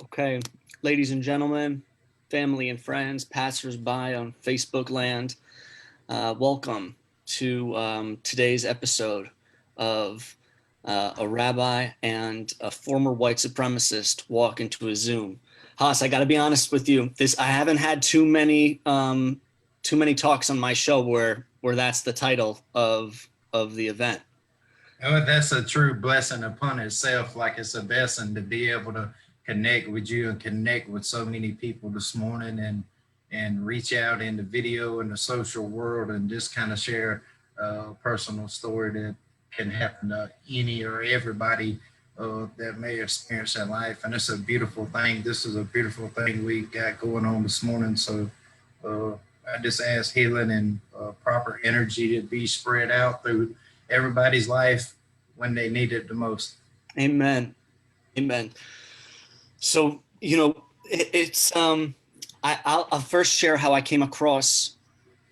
Okay, ladies and gentlemen, family and friends, passersby on Facebook land, welcome to today's episode of a rabbi and a former white supremacist walk into a Zoom. Haas, I got to be honest with you. I haven't had too many talks on my show where that's the title of the event. Oh, that's a true blessing upon itself. Like it's a blessing to be able to connect with you and connect with so many people this morning and reach out in the video and the social world and just kind of share a personal story that can happen to any or everybody that may experience in life. And it's a beautiful thing. This is a beautiful thing we got going on this morning. So uh, I just ask healing and proper energy to be spread out through everybody's life when they need it the most. Amen. Amen. So, it's I'll first share how I came across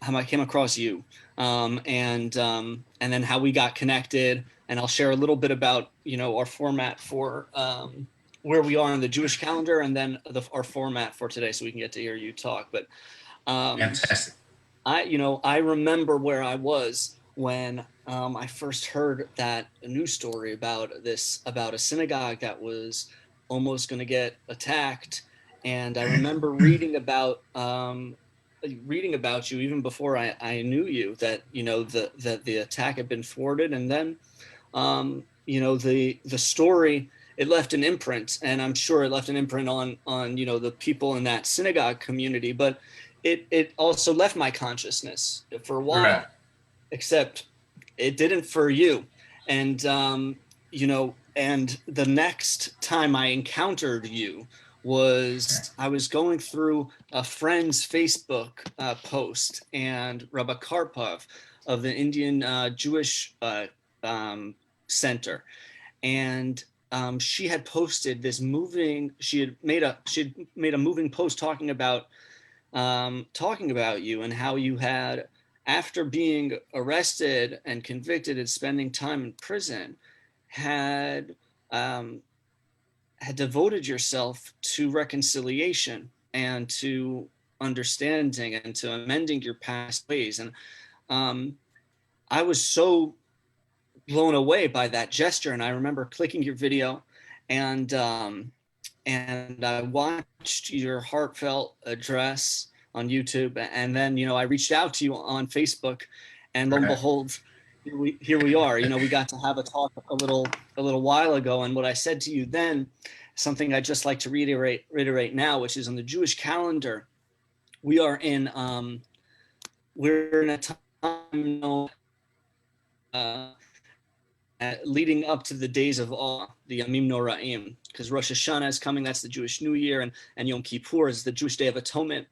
you, and then how we got connected, and I'll share a little bit about our format for where we are in the Jewish calendar, and then our format for today, so we can get to hear you talk. But um, Fantastic. I remember where I was when I first heard that news story about a synagogue that was almost going to get attacked, and I remember reading about you even before I knew you, that that the attack had been thwarted, and then the story, it left an imprint, and I'm sure it left an imprint on the people in that synagogue community, but it also left my consciousness for a Right. while, except it didn't for you. And and the next time I encountered you was I was going through a friend's Facebook post, and Rabbi Karpov of the Indian Jewish Center, and she had posted this moving. She had made a moving post talking about you, and how you had, after being arrested and convicted and spending time in prison, had um, had devoted yourself to reconciliation and to understanding and to amending your past ways. And um, I was so blown away by that gesture. And I remember clicking your video, and and I watched your heartfelt address on YouTube, and then I reached out to you on Facebook, and lo and Right. behold, here we are. We got to have a talk a little while ago, and what I said to you then, something I just like to reiterate now, which is, on the Jewish calendar, we are in we're in a time uh, leading up to the days of awe, the Yamim Noraim, because Rosh Hashanah is coming. That's the Jewish New Year, and Yom Kippur is the Jewish Day of Atonement.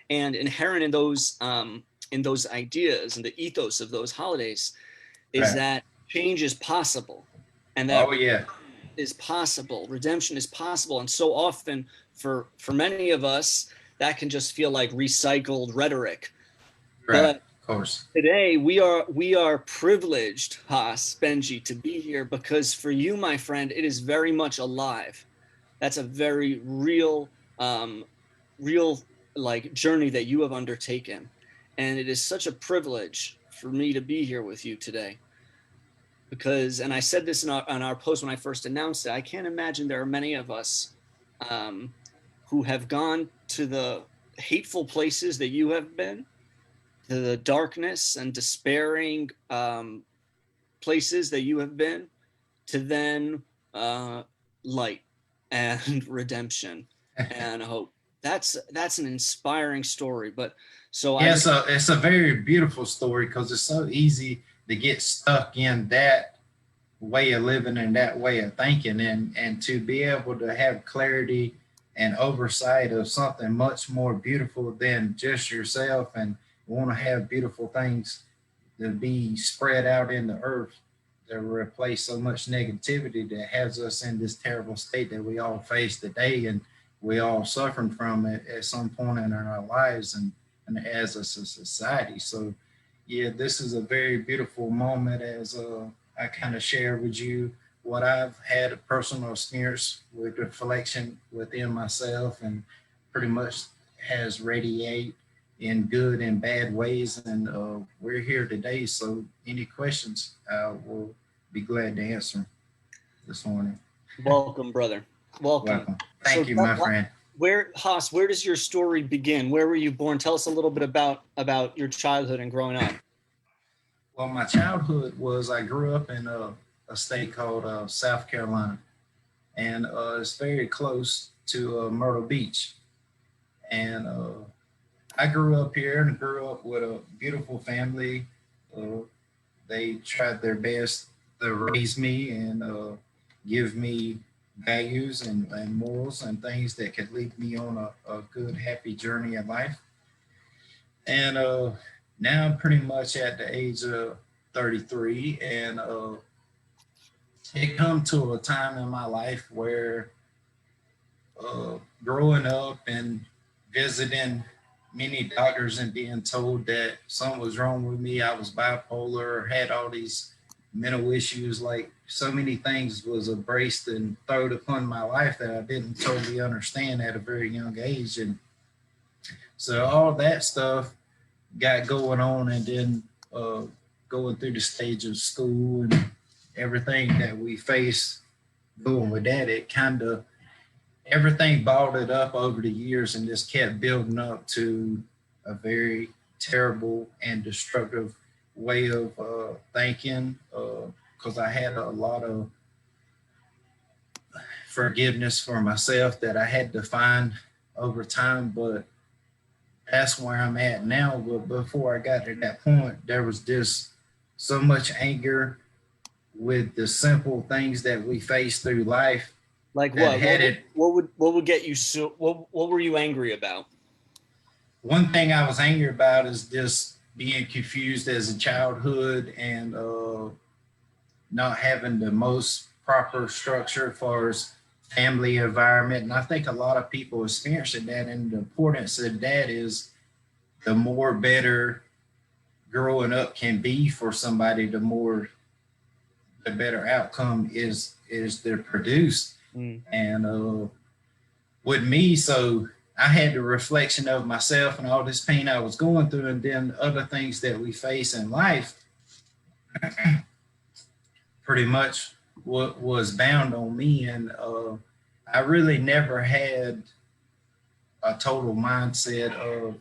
And inherent in those ideas and the ethos of those holidays is Right. that change is possible, and that Oh yeah. is possible, redemption is possible. And so often, for many of us, that can just feel like recycled rhetoric. Right. But Of course. today we are privileged, Haas, Benji, to be here, because for you, my friend, it is very much alive. That's a very real like journey that you have undertaken, and it is such a privilege for me to be here with you today. Because, and I said this on our post when I first announced it, I can't imagine there are many of us um, who have gone to the hateful places that you have been, to the darkness and despairing places that you have been, to then uh, light and redemption and hope. That's an inspiring story. But so I Yeah, just so it's a very beautiful story because it's so easy to get stuck in that way of living and that way of thinking, and to be able to have clarity and oversight of something much more beautiful than just yourself, and want to have beautiful things to be spread out in the earth to replace so much negativity that has us in this terrible state that we all face today, and we all suffering from it at some point in our lives, and as a society. So yeah, this is a very beautiful moment as I kind of share with you what I've had a personal experience with reflection within myself, and pretty much has radiate in good and bad ways. And we're here today. So any questions, I will be glad to answer this morning. Welcome, brother. Welcome. Welcome. So, Thank you, my friend. Where does your story begin? Where were you born? Tell us a little bit about your childhood and growing up. Well, my childhood was, I grew up in a state called South Carolina, and it's very close to Myrtle Beach. And I grew up here and grew up with a beautiful family. Uh, they tried their best to raise me and give me values and morals and things that could lead me on a good, happy journey in life. And now I'm pretty much at the age of 33, and it come to a time in my life where growing up and visiting many doctors and being told that something was wrong with me, I was bipolar, had all these mental issues, like so many things was embraced and thrown upon my life that I didn't totally understand at a very young age. And so all that stuff got going on, and then going through the stage of school and everything that we face going with that, it kind of everything balled up over the years and just kept building up to a very terrible and destructive way of thinking, because I had a lot of forgiveness for myself that I had to find over time. But that's where I'm at now. But before I got to that point, there was just so much anger with the simple things that we face through life. Like what? What would get you so? What were you angry about? One thing I was angry about is just being confused as a childhood, and not having the most proper structure for as family environment. And I think a lot of people experiencing that, and the importance of that is the more better growing up can be for somebody, the better outcome is they're produced. And with me, so I had the reflection of myself and all this pain I was going through, and then other things that we face in life pretty much what was bound on me. And I really never had a total mindset of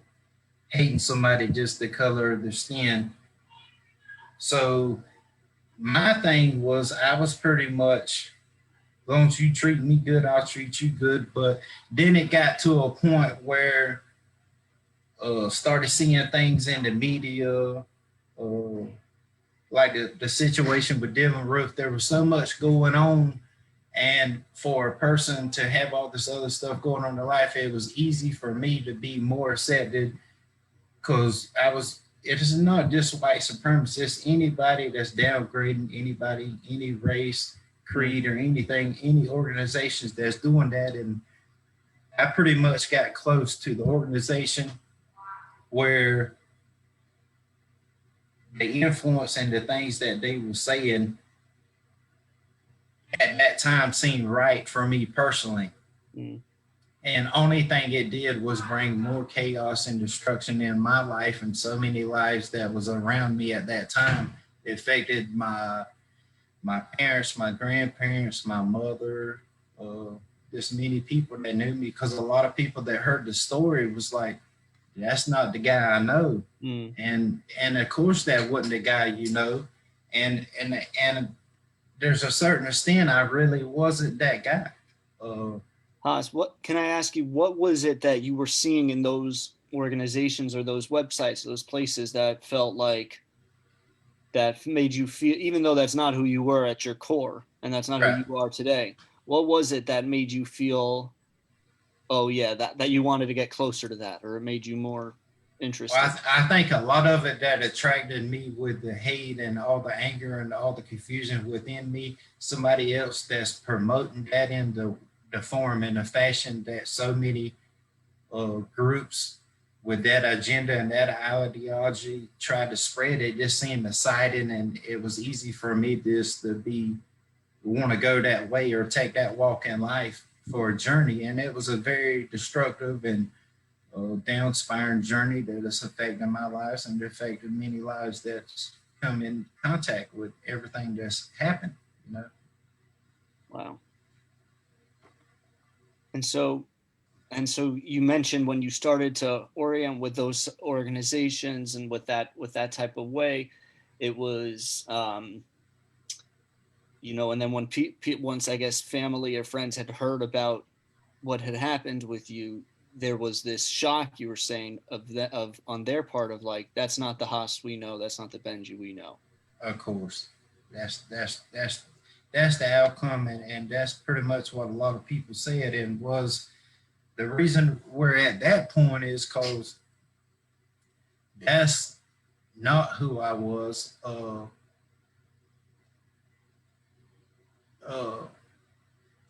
hating somebody just the color of their skin. So my thing was, I was pretty much, as long as you treat me good, I'll treat you good. But then it got to a point where started seeing things in the media, like the situation with Dylan Roof. There was so much going on, and for a person to have all this other stuff going on in their life, it was easy for me to be more accepted, because it is not just white supremacists, anybody that's downgrading anybody, any race, creed, or anything, any organizations that's doing that. And I pretty much got close to the organization where the influence and the things that they were saying at that time seemed right for me personally. And only thing it did was bring more chaos and destruction in my life and so many lives that was around me at that time. It affected my parents, my grandparents, my mother, just many people that knew me, because a lot of people that heard the story was like, that's not the guy I know. And of course that wasn't the guy you know. And there's a certain extent I really wasn't that guy. Haas, what can I ask you? What was it that you were seeing in those organizations or those websites, those places, that felt like that made you feel, even though that's not who you were at your core and that's not who Right. you are today, what was it that made you feel, oh yeah, that you wanted to get closer to that, or it made you more interested? Well, I think a lot of it that attracted me with the hate and all the anger and all the confusion within me, somebody else that's promoting that in the form and the fashion that so many groups with that agenda and that ideology tried to spread, it just seemed exciting, and it was easy for me just to be want to go that way or take that walk in life for a journey. And it was a very destructive and down-inspiring journey that has affected my lives and affected many lives that's come in contact with everything that's happened, you know. Wow. And so you mentioned when you started to orient with those organizations and with that type of way, it was and then when once I guess family or friends had heard about what had happened with you, there was this shock you were saying of on their part of like, that's not the Haas we know, that's not the Benji we know. Of course, that's the outcome, and that's pretty much what a lot of people said. And was the reason we're at that point is because that's not who I was. Uh,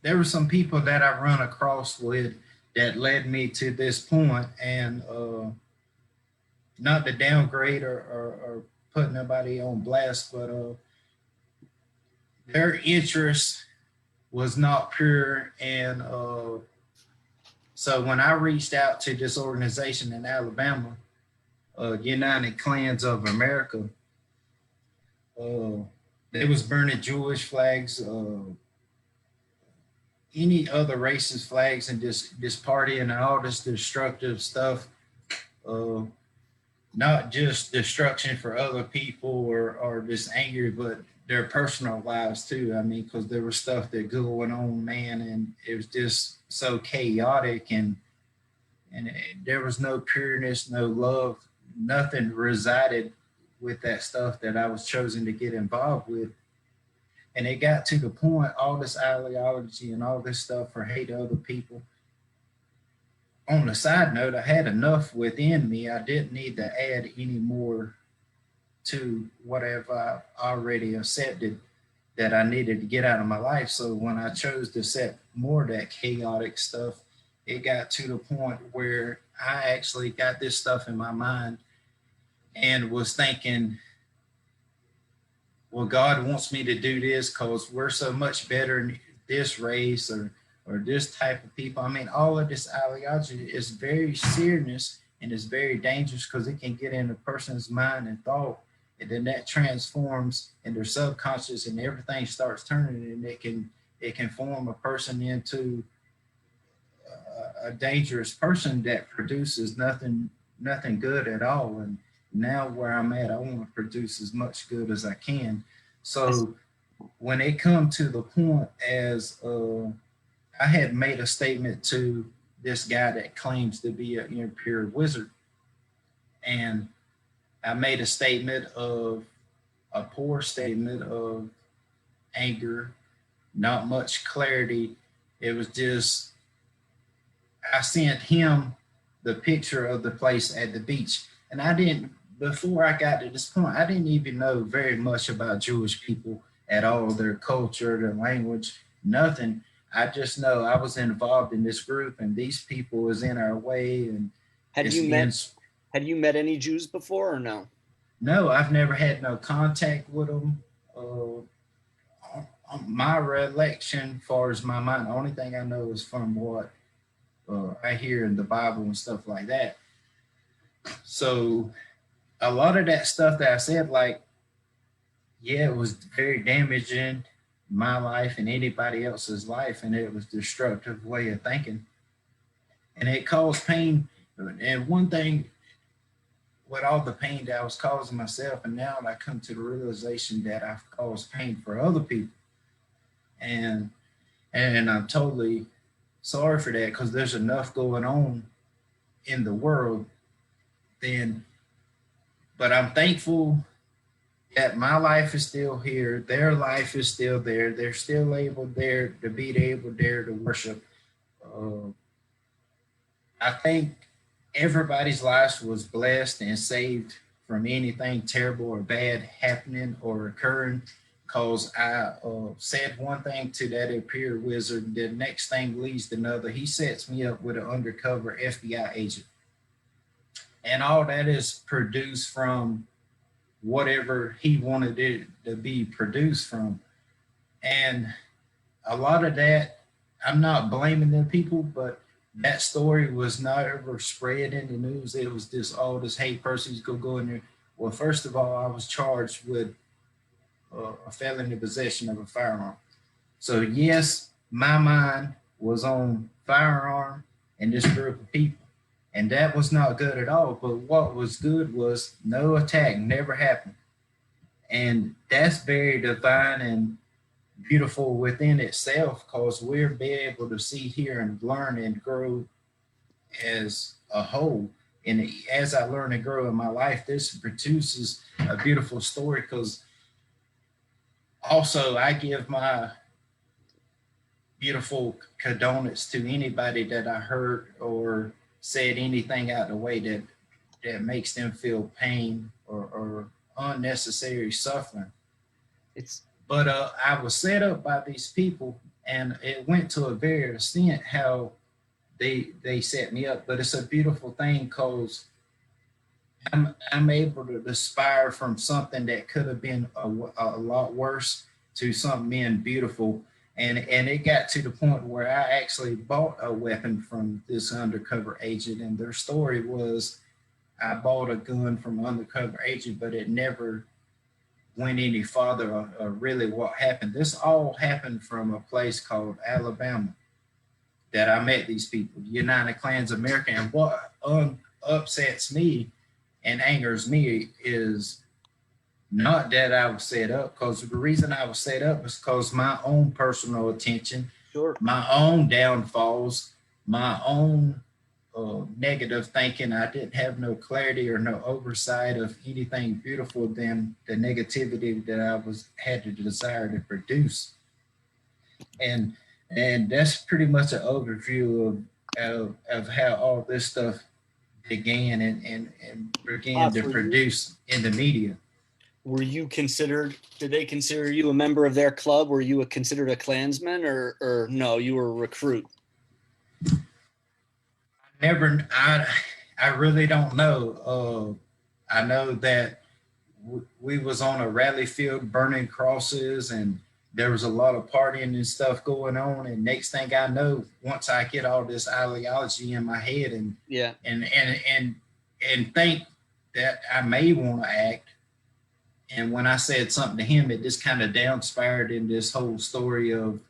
there were some people that I run across with that led me to this point, and not to downgrade or put nobody on blast, but their interest was not pure. And so when I reached out to this organization in Alabama, United Clans of America, they was burning Jewish flags, any other racist flags, and this party and all this destructive stuff. Uh, Not just destruction for other people or just anger, but their personal lives too. I mean, because there was stuff that going on, man, and it was just so chaotic, and there was no pureness, no love, nothing resided with that stuff that I was chosen to get involved with. And it got to the point, all this ideology and all this stuff for hate other people. On the side note, I had enough within me. I didn't need to add any more to whatever I already accepted that I needed to get out of my life. So when I chose to accept more of that chaotic stuff, it got to the point where I actually got this stuff in my mind and was thinking, well, God wants me to do this because we're so much better in this race or this type of people. I mean, all of this ideology is very serious and is very dangerous because it can get in a person's mind and thought, and then that transforms in their subconscious, and everything starts turning, and it can form a person into a dangerous person that produces nothing good at all. And now where I'm at, I want to produce as much good as I can. So when it come to the point as I had made a statement to this guy that claims to be an impure wizard, and I made a statement of a poor statement of anger, not much clarity. It was just I sent him the picture of the place at the beach, and I didn't. Before I got to this point, I didn't even know very much about Jewish people at all, their culture, their language, nothing. I just know I was involved in this group, and these people was in our way, and Had it's you been. met had you met any Jews before or no? No, I've never had no contact with them. My recollection, as far as my mind, the only thing I know is from what I hear in the Bible and stuff like that. So a lot of that stuff that I said, like, yeah, it was very damaging my life and anybody else's life, and it was a destructive way of thinking, and it caused pain. And one thing with all the pain that I was causing myself, and now I come to the realization that I've caused pain for other people, and I'm totally sorry for that because there's enough going on in the world. Then, but I'm thankful that my life is still here, their life is still there, they're still able there to be able there to worship. Uh, I think everybody's life was blessed and saved from anything terrible or bad happening or occurring because I said one thing to that imperial wizard, the next thing leads to another. He sets me up with an undercover FBI agent. And all that is produced from whatever he wanted it to be produced from. And a lot of that, I'm not blaming the people, but that story was not ever spread in the news. It was just all this hate persons go in there. Well, first of all, I was charged with a felony possession of a firearm. So yes, my mind was on firearm and this group of people, and that was not good at all. But what was good was no attack never happened, and that's very divine and beautiful within itself because we're be able to see, hear, and learn and grow as a whole. And as I learn and grow in my life, this produces a beautiful story because also I give my beautiful condolences to anybody that I hurt or said anything out the way that makes them feel pain or unnecessary suffering. It's But I was set up by these people, and it went to a very extent how they set me up. But it's a beautiful thing because I'm able to aspire from something that could have been a lot worse to something being beautiful. And it got to the point where I actually bought a weapon from this undercover agent, and their story was I bought a gun from an undercover agent, but it never went any farther really what happened. This all happened from a place called Alabama that I met these people, United Klans American. And what upsets me and angers me is not that I was set up, because the reason I was set up is because my own personal attention, sure. my own downfalls, my own negative thinking. I didn't have no clarity or no oversight of anything beautiful than the negativity that I was had the desire to produce. And that's pretty much an overview of how all this stuff began and began to Were you produce in the media. were you considered? Did they consider you a member of their club? Were you considered a Klansman, or no? You were a recruit. Never, I really don't know. I know that we was on a rally field burning crosses, and there was a lot of partying and stuff going on. And next thing I know, once I get all this ideology in my head and Yeah. and and and and think that I may want to act, and when I said something to him, it just kind of downspired in this whole story of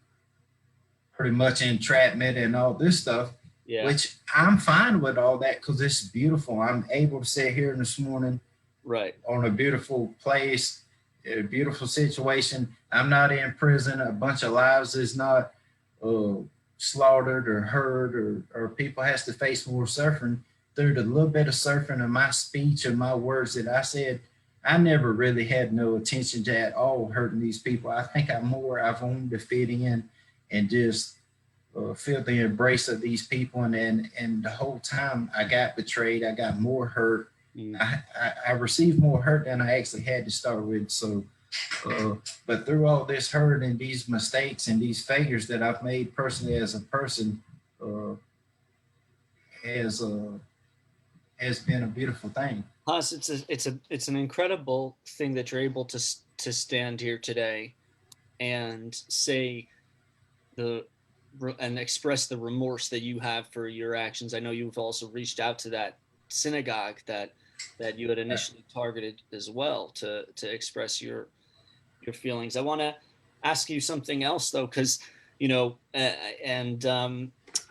pretty much entrapment and all this stuff, Yeah. which I'm fine with all that because it's beautiful. I'm able to sit here this morning Right. on a beautiful place, a beautiful situation. I'm not in prison. A bunch of lives is not uh, slaughtered or hurt, or people has to face more suffering through the little bit of suffering of my speech and my words that I said. I never really had no intention to at all hurting these people. I think I've wanted to fit in and just feel the embrace of these people. And the whole time I got betrayed, I got more hurt. Mm. I received more hurt than I actually had to start with. So, but through all this hurt and these mistakes and these failures that I've made personally as a person, uh, has has been a beautiful thing. Plus, it's an incredible thing that you're able to stand here today and say the and express the remorse that you have for your actions. I know you've also reached out to that synagogue that you had initially targeted as well to express your feelings. I want to ask you something else though, because and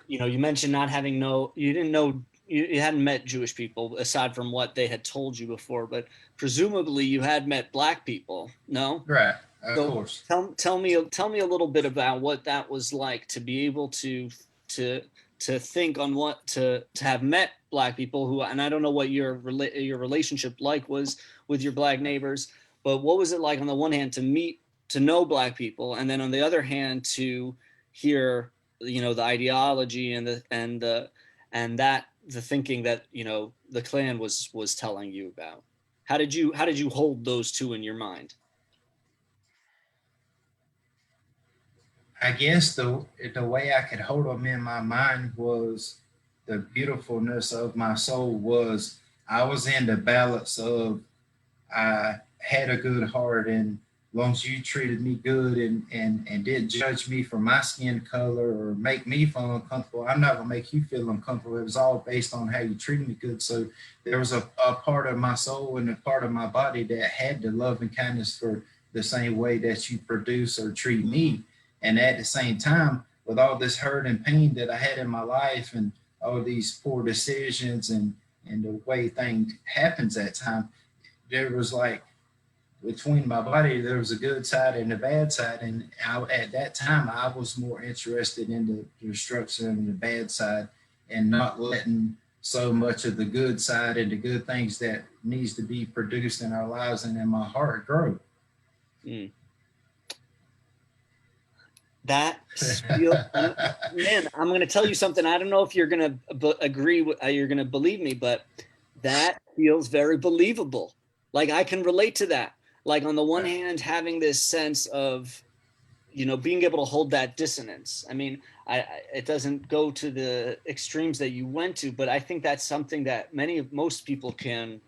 you mentioned not having you didn't know you hadn't met Jewish people aside from what they had told you before, but presumably you had met Black people, no? Right, of So course. tell me a little bit about what that was like to be able to to think on what to have met Black people who, and I don't know what your relationship like was with your Black neighbors, but what was it like on the one hand to know Black people, and then on the other hand to hear the ideology and that the thinking that the Klan was telling you about. How did you hold those two in your mind? I guess the way I could hold them in my mind was the beautifulness of my soul was I was in the balance of I had a good heart and long as you treated me good and didn't judge me for my skin color or make me feel uncomfortable, I'm not gonna make you feel uncomfortable. It was all based on how you treated me good. So there was a part of my soul and a part of my body that had the love and kindness for the same way that you produce or treat me. And at the same time, with all this hurt and pain that I had in my life and all these poor decisions and the way things happens at time, there was like between my body, there was a good side and a bad side. And at that time, I was more interested in the destruction and the bad side and not letting so much of the good side and the good things that needs to be produced in our lives and in my heart grow. Mm. That feel, man, I'm going to tell you something. I don't know if you're going to agree with, you're going to believe me, but that feels very believable. Like I can relate to that. Like on the one hand, having this sense of, you know, being able to hold that dissonance. I mean, it doesn't go to the extremes that you went to, but I think that's something that most people can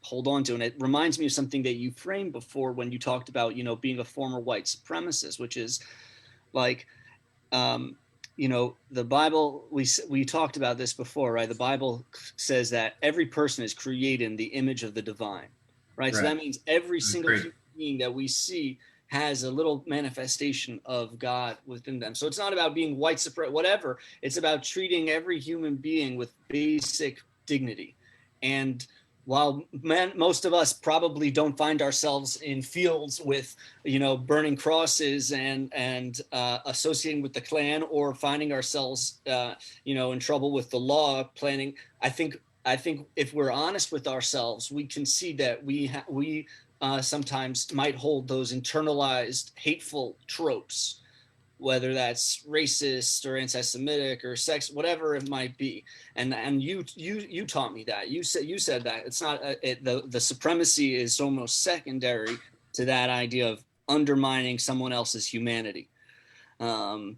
hold on to. And it reminds me of something that you framed before when you talked about, you know, being a former white supremacist, which is like, you know, the Bible, we talked about this before, right? The Bible says that every person is created in the image of the divine, right? So that means every single human being that we see has a little manifestation of God within them. So it's not about being white supremacist, whatever. It's about treating every human being with basic dignity. And while most of us probably don't find ourselves in fields with, you know, burning crosses and associating with the Klan, or finding ourselves, you know, in trouble with the law, planning, I think if we're honest with ourselves, we can see that we sometimes might hold those internalized hateful tropes, whether that's racist or anti-Semitic or sex, whatever it might be. And you taught me that. You said that it's not the supremacy is almost secondary to that idea of undermining someone else's humanity. And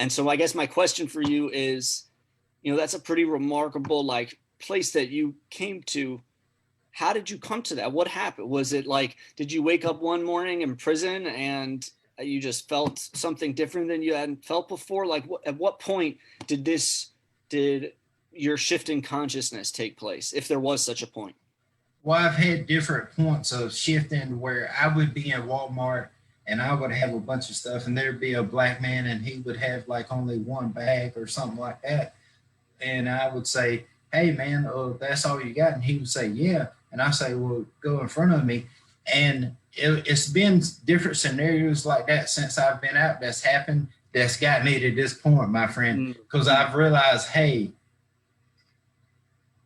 so I guess my question for you is, you know, that's a pretty remarkable like place that you came to. How did you come to that? What happened? Was it like, did you wake up one morning in prison and you just felt something different than you hadn't felt before? Like at what point did your shift in consciousness take place, if there was such a point? Well, I've had different points of shifting where I would be in Walmart and I would have a bunch of stuff, and there'd be a black man and he would have like only one bag or something like that. And I would say, "Hey, man, that's all you got?" And he would say, "Yeah." And I say, "Well, go in front of me." And it's been different scenarios like that since I've been out that's happened that's got me to this point, my friend, because I've realized, hey,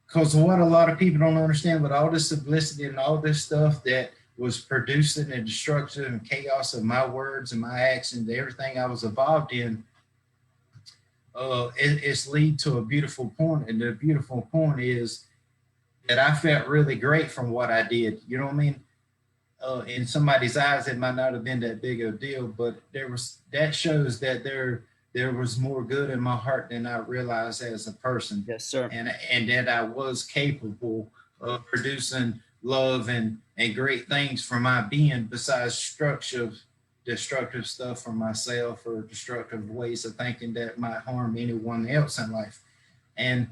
because what a lot of people don't understand, with all this publicity and all this stuff that was producing the destruction and chaos of my words and my actions, everything I was involved in, it's lead to a beautiful point. And the beautiful point is that I felt really great from what I did. You know what I mean? In somebody's eyes, it might not have been that big of a deal, but that shows that there was more good in my heart than I realized as a person. Yes, sir. And that I was capable of producing love and great things for my being, besides destructive stuff for myself or destructive ways of thinking that might harm anyone else in life. And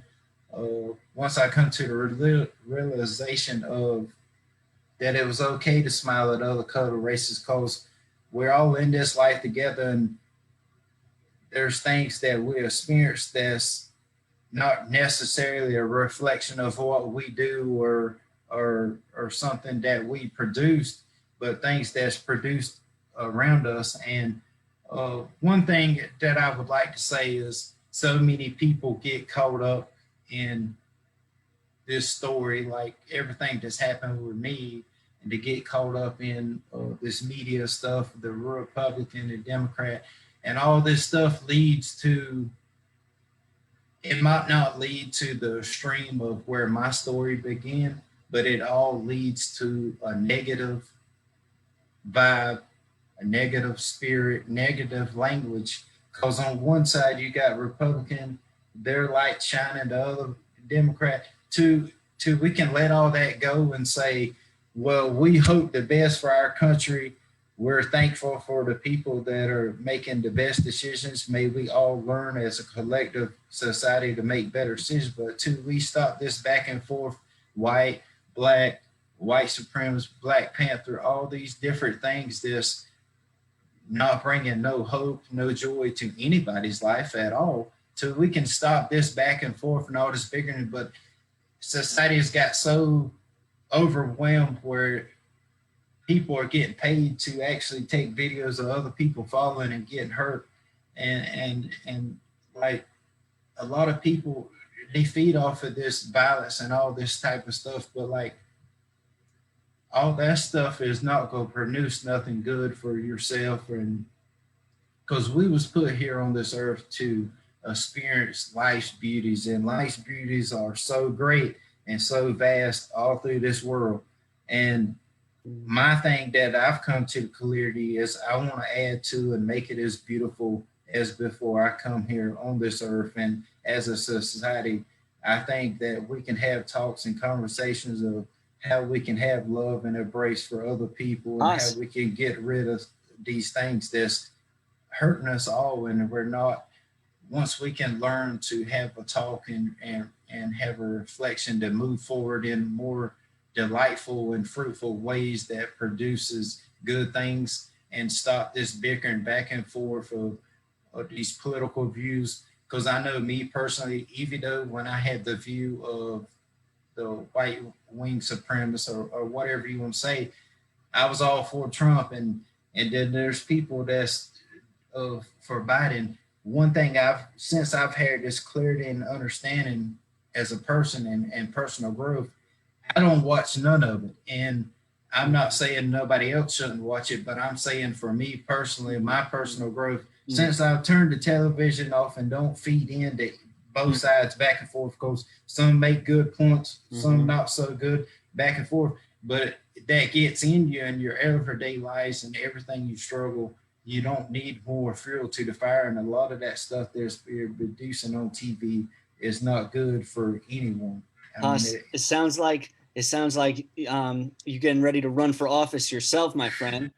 once I come to the realization of that it was okay to smile at other color races, because we're all in this life together, and there's things that we experience that's not necessarily a reflection of what we do or something that we produced, but things that's produced around us. And one thing that I would like to say is, so many people get caught up in this story, like everything that's happened with me, and to get caught up in this media stuff, the Republican and Democrat, and all this stuff leads to, it might not lead to the stream of where my story began, but it all leads to a negative vibe, a negative spirit, negative language. Because on one side you got Republican, their light shining, the other Democrat. To we can let all that go and say, Well, we hope the best for our country. We're thankful for the people that are making the best decisions. May we all learn as a collective society to make better decisions. But till we stop this back and forth, white, black, white supremacist, Black Panther, all these different things that's not bringing no hope, no joy to anybody's life at all. Till we can stop this back and forth and all this bickering. But society has got so overwhelmed where people are getting paid to actually take videos of other people falling and getting hurt, and like a lot of people, they feed off of this violence and all this type of stuff, but like all that stuff is not going to produce nothing good for yourself, and because we was put here on this earth to experience life's beauties, and life's beauties are so great and so vast all through this world. And Mm. my thing that I've come to clarity is I want to add to and make it as beautiful as before I come here on this earth. And as a society, I think that we can have talks and conversations of how we can have love and embrace for other people, and how Us. we can get rid of these things that's hurting us all. And we're not, once we can learn to have a talk and have a reflection to move forward in more delightful and fruitful ways that produces good things, and stop this bickering back and forth of these political views. Because I know me personally, even though when I had the view of the white wing supremacists, or whatever you want to say, I was all for Trump, and then there's people that's for Biden. One thing I've had this clarity and understanding as a person, and personal growth, I don't watch none of it. And I'm not saying nobody else shouldn't watch it, but I'm saying for me personally, my personal growth, Mm. since I've turned the television off and don't feed into both Mm. sides back and forth, because some make good points, some Mhm. not so good, back and forth. But that gets in you in your everyday lives and everything you struggle. You don't need more fuel to the fire. And a lot of that stuff that's producing on TV is not good for anyone. I mean, Us. It sounds like you getting ready to run for office yourself, my friend.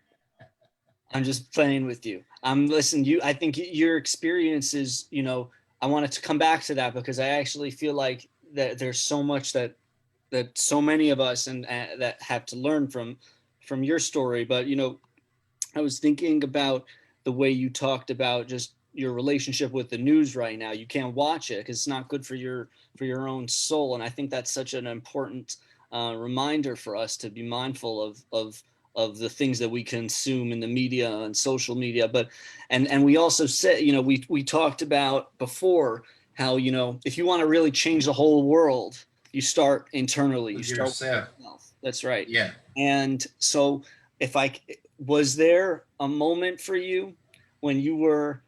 I'm just playing with you. I'm listen. You, I think your experiences. I wanted to come back to that because I actually feel like that there's so much that so many of us and that have to learn from your story. But I was thinking about the way you talked about just your relationship with the news right now. You can't watch it because it's not good for your own soul, and I think that's such an important reminder for us to be mindful of the things that we consume in the media and social media. But and we also said, we talked about before how if you want to really change the whole world, you start internally. You with start with yourself. yourself. That's right. Yeah. And so if I was there a moment for you when you were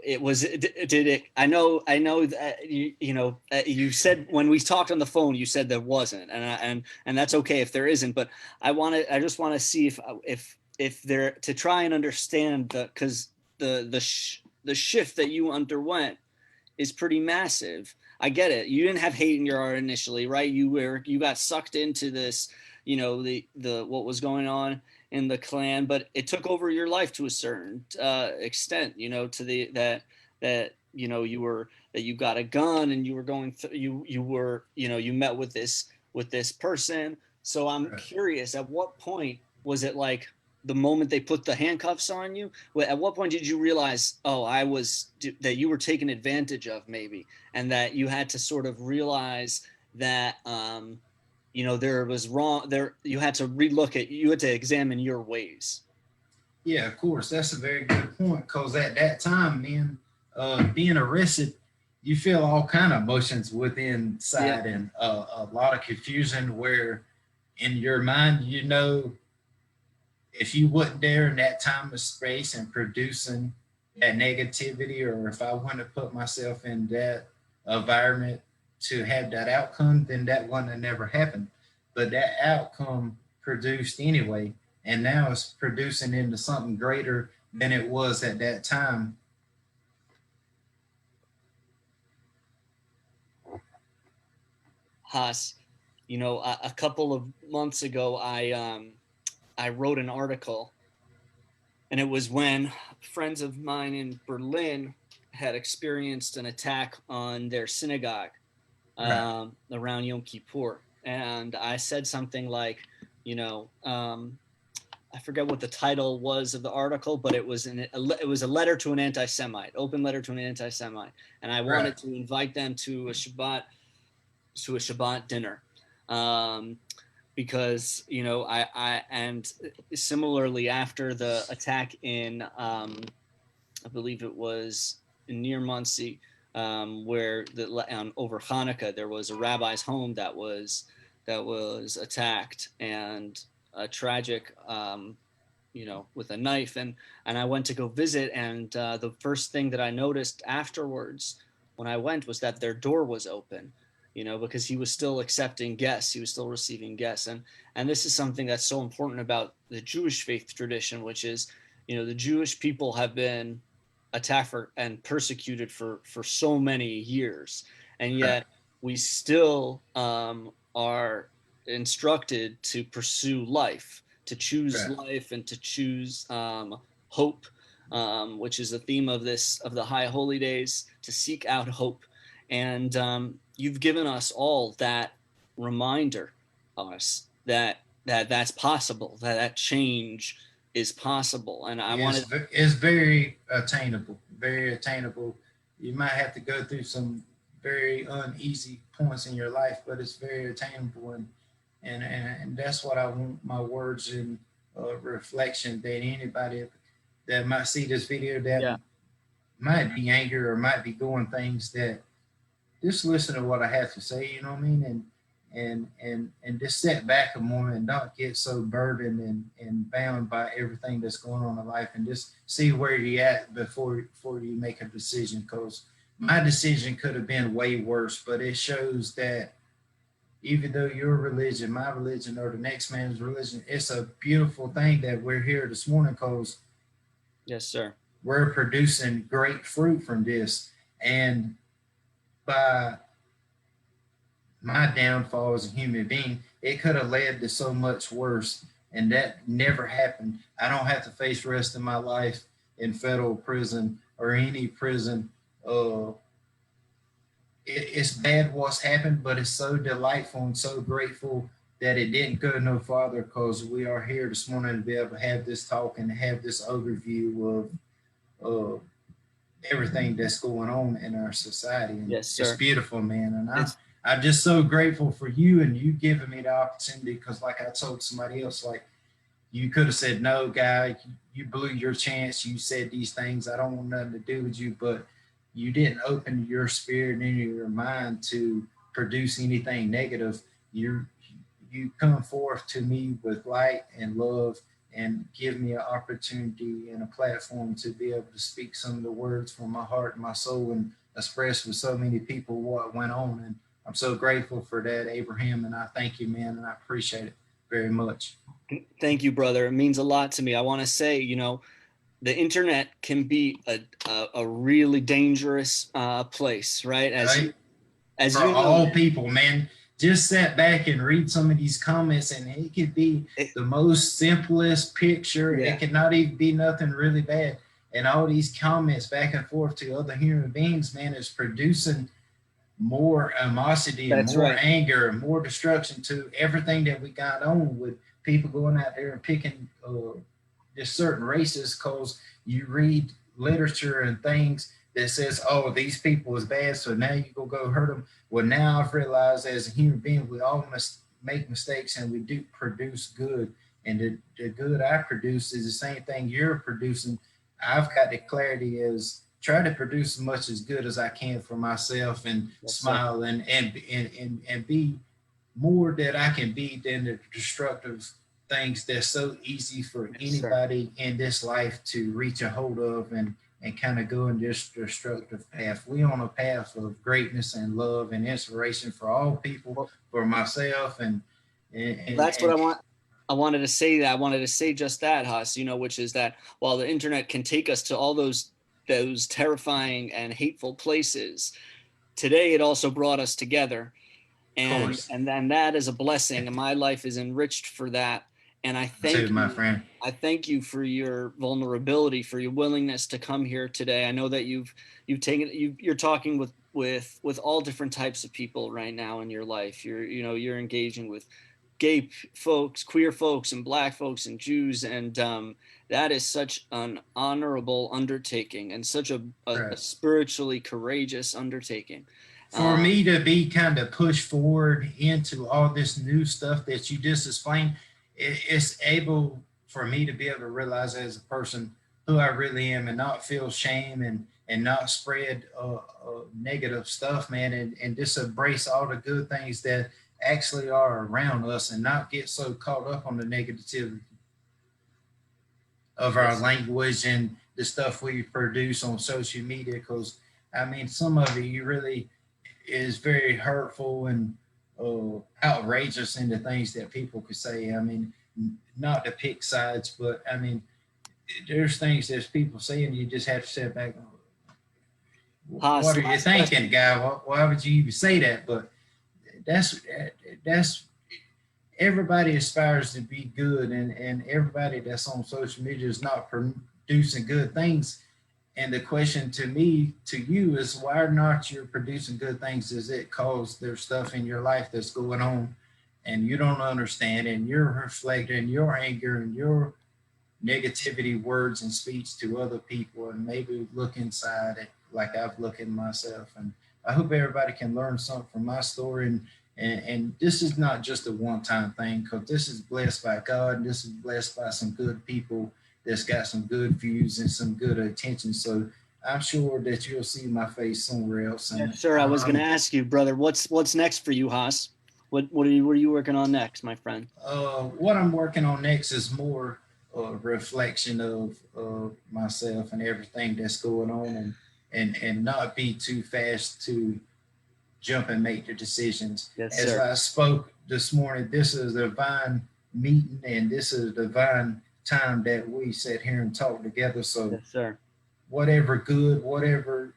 it was did it I know that you said when we talked on the phone you said there wasn't, and that's okay if there isn't, but I just want to see if there to try and understand the because the shift that you underwent is pretty massive. I get it. You didn't have hate in your heart initially, right? You got sucked into this, the what was going on in the clan, but it took over your life to a certain extent, to the that you got a gun and you were going you were you met with this person. So I'm Right. curious, at what point was it like the moment they put the handcuffs on you? At what point did you realize, oh, that you were taken advantage of, maybe, and that you had to sort of realize that there was wrong there? You had to you had to examine your ways. Yeah, of course. That's a very good point. Because at that time, man, being arrested, you feel all kind of emotions within Yeah. inside, and a lot of confusion. Where in your mind, if you wasn't there in that time of space and producing that negativity, or if I wouldn't have put myself in that environment to have that outcome, then that wouldn't have never happened. But that outcome produced anyway, and now it's producing into something greater than it was at that time. Haas. you know, a couple of months ago, I wrote an article, and it was when friends of mine in Berlin had experienced an attack on their synagogue Right. around Yom Kippur, and I said something like, you know, I forget what the title was of the article, but it was a letter to an anti-Semite, open letter to an anti-Semite, and I Right. wanted to invite them to a Shabbat dinner. Um, because you know and similarly after the attack in I believe it was near Muncie, where over Hanukkah there was a rabbi's home that was attacked, and a tragic you know, with a knife, and I went to go visit, and the first thing that I noticed afterwards when I went was that their door was open, you know, because he was still accepting guests, he was still receiving guests, and this is something that's so important about the Jewish faith tradition, which is, you know, the Jewish people have been attacked and persecuted for so many years, and Right. yet we still are instructed to pursue life, to choose Right. life, and to choose hope, which is the theme of the High Holy Days, to seek out hope. And you've given us all that reminder, us that's possible, that change is possible. And I wanted, It's very attainable, very attainable. You might have to go through some very uneasy points in your life, but it's very attainable, and that's what I want my words in reflection, that anybody that might see this video that yeah, might be angry or might be going things, that just listen to what I have to say, you know what I mean? And just step back a moment and don't get so burdened and bound by everything that's going on in life, and just see where you're at before you make a decision. Because my decision could have been way worse, but it shows that even though your religion, my religion, or the next man's religion, it's a beautiful thing that we're here this morning, because yes, sir. we're producing great fruit from this. And by my downfall as a human being, it could have led to so much worse. And that never happened. I don't have to face the rest of my life in federal prison or any prison. Uh, it's bad what's happened, but it's so delightful and so grateful that it didn't go no farther, because we are here this morning to be able to have this talk and have this overview of everything that's going on in our society. And Yes, it's sir. beautiful, man. And It's I'm just so grateful for you and you giving me the opportunity, because like I told somebody else, like, you could have said, no, guy, you blew your chance. You said these things. I don't want nothing to do with you. But you didn't open your spirit and your mind to produce anything negative. You come forth to me with light and love, and give me an opportunity and a platform to be able to speak some of the words from my heart and my soul, and express with so many people what went on. And I'm so grateful for that, Abraham. And I thank you, man. And I appreciate it very much. Thank you, brother. It means a lot to me. I want to say, you know, the internet can be a really dangerous place, right? Right? As For you know, all people, man. Just sit back and read some of these comments, and it could be it, the most simplest picture. yeah, It could not even be nothing really bad. And all these comments back and forth to other human beings, man, is producing more animosity and that's more right. anger and more destruction to everything that we got on, with people going out there and picking just certain races, because you read literature and things that says, oh, these people is bad, so now you go hurt them. Well, now I've realized as a human being, we all must make mistakes, and we do produce good. And the good I produce is the same thing you're producing. I've got the clarity as try to produce as much as good as I can for myself, and Yes, sir. smile and be more that I can be than the destructive things that's so easy for Yes, sir. anybody in this life to reach a hold of, and kind of go in this destructive path. We on a path of greatness and love and inspiration for all people, Well, for myself, that's what and I wanted to say. That I wanted to say just that, Haas. You know, which is that while the internet can take us to all those terrifying and hateful places, today it also brought us together. course. and then that is a blessing, and my life is enriched for that. And Too, my friend. I thank you for your vulnerability, for your willingness to come here today. I know that you've taken you're talking with all different types of people right now in your life. You're engaging with gay folks, queer folks, and black folks, and Jews, and that is such an honorable undertaking, and such a Right. spiritually courageous undertaking. For me to be kind of pushed forward into all this new stuff that you just explained, it's able for me to be able to realize as a person who I really am and not feel shame and not spread negative stuff, man, and just embrace all the good things that actually are around us and not get so caught up on the negativity of our Yes. language and the stuff we produce on social media. Because I mean, some of it you really is very hurtful and outrageous in the things that people could say. I mean, not to pick sides, but I mean, there's things that people say, and you just have to sit back. Haas, What are you last question. thinking, guy? Why would you even say that? But that's that's everybody aspires to be good, and everybody that's on social media is not producing good things. And the question to me, to you, is why not you're producing good things? Is it cause there's stuff in your life that's going on and you don't understand, and you're reflecting your anger and your negativity words and speech to other people, and maybe look inside it like I've looked at myself. And I hope everybody can learn something from my story. And this is not just a one-time thing, because this is blessed by God, and this is blessed by some good people that's got some good views and some good attention. So I'm sure that you'll see my face somewhere else. And Yes, sir. I was going to ask you, brother, what's next for you, Haas? What are you working on next, my friend? What I'm working on next is more a reflection of myself and everything that's going on, and not be too fast to jump and make the decisions. Yes, As sir. I spoke this morning, this is a divine meeting, and this is a divine time that we sit here and talk together. So Yes, sir. whatever good, whatever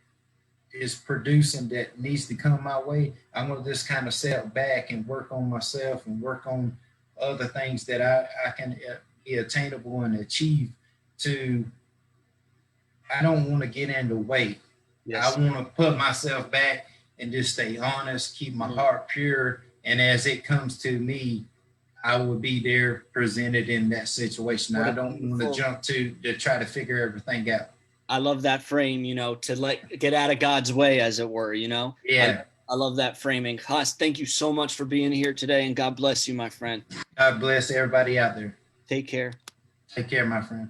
is producing that needs to come my way, I'm gonna just kind of sit back and work on myself and work on other things that I can be attainable and achieve. To I don't want to get in the way. I Yes. want to put myself back and just stay honest, keep my Mhm. heart pure, and as it comes to me, I will be there presented in that situation. What I a don't want to beautiful. jump to try to figure everything out. I love that frame, to get out of God's way, as it were, Yeah. I love that framing. Haas, thank you so much for being here today, and God bless you, my friend. God bless everybody out there. Take care. Take care, my friend.